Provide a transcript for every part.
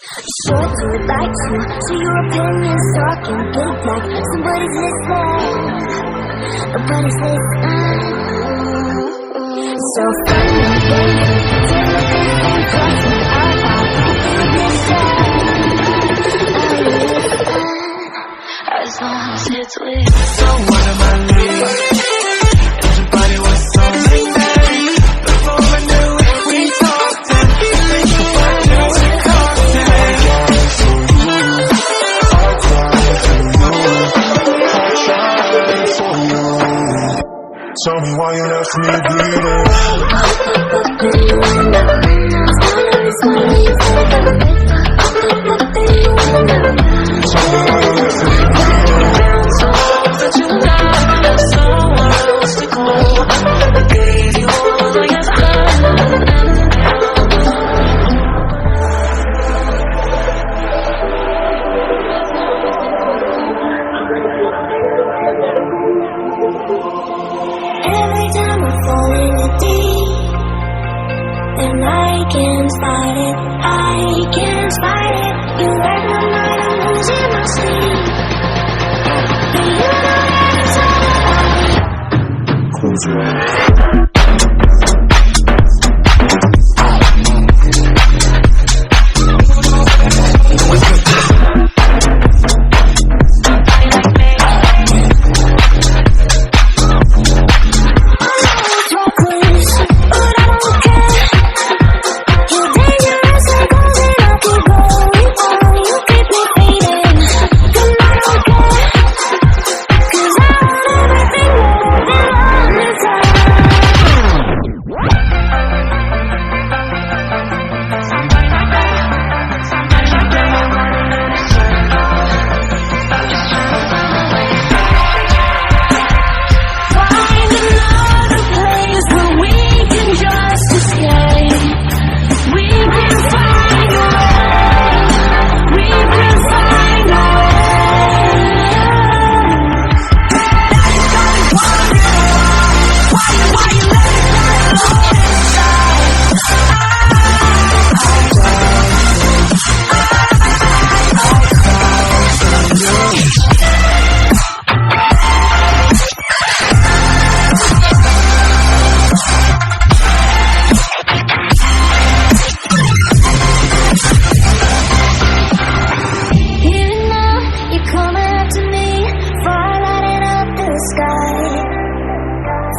Sure to like to see your opinions talking blue black. Somebody's listening, nobody's listening. So funny, baby, and crossing out as long as it's with. So what am I leaving? Everybody was so late. Before I knew it, we talked and before I knew it, tell me why you left me bleeding. Tell me why you left me bleeding. That you left someone else to go. I gave you all I Every time I fall in the deep, then I can't fight it, I can't fight it. You wreck my mind, I'm losing my sleep. But you know that it's all about me. close your eyes.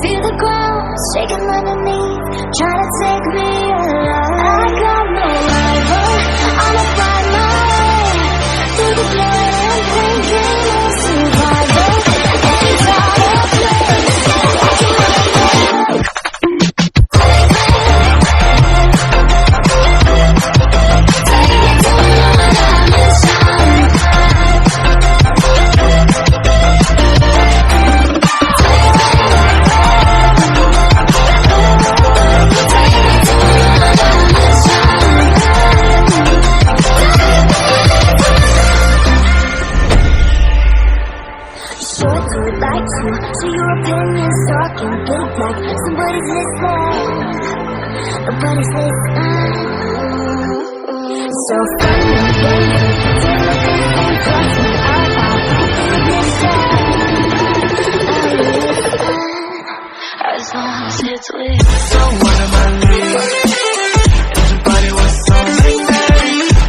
Feel the ground shaking underneath, trying to take me alive. I got no rival, I'ma find my way through the blood and thinking of survival. Ain't got a place, take it to another dimension. Like to see your opinions talking blue black. Somebody's listening, nobody's listening. So funny, baby, and crossing out as long as it's with. So what am I leaving? Everybody was so late.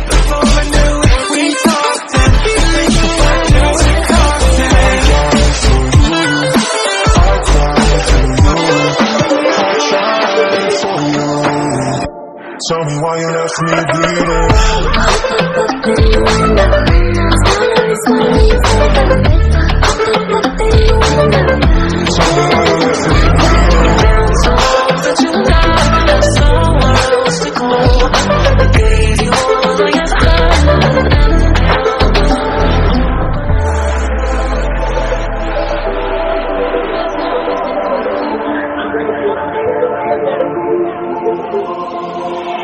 Before I knew it, we talked and before I knew it, tell me why you left me bleeding. Tell me why you left me bleeding. That you left someone else to go. I gave you all I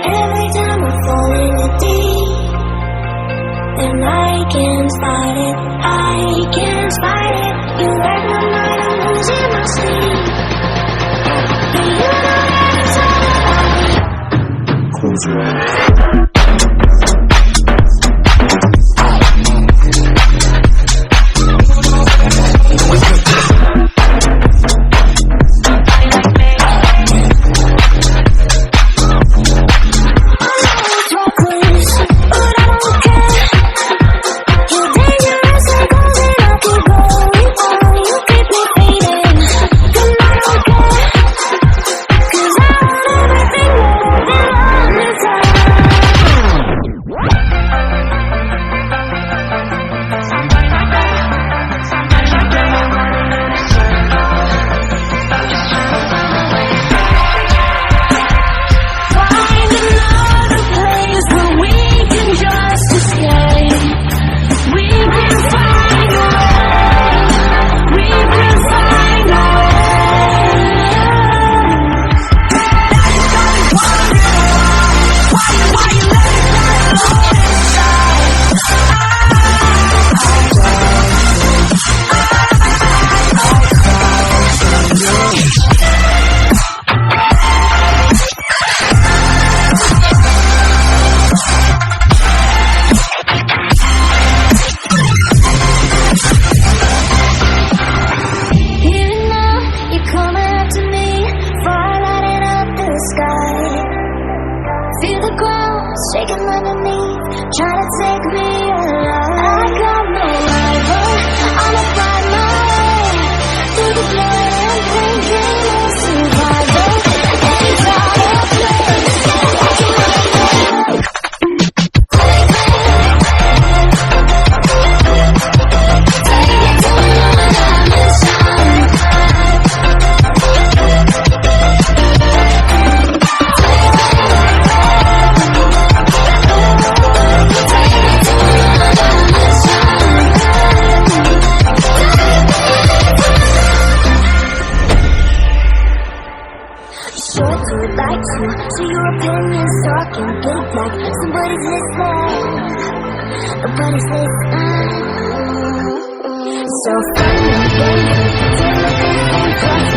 Every time I fall in the deep, then I can't fight it, I can't fight it. You wreck my mind, I'm losing my sleep. But you know that it's all about me. close your eyes. opinions talking big like somebody's listening. Nobody's listening. So funny, baby, till the thing plus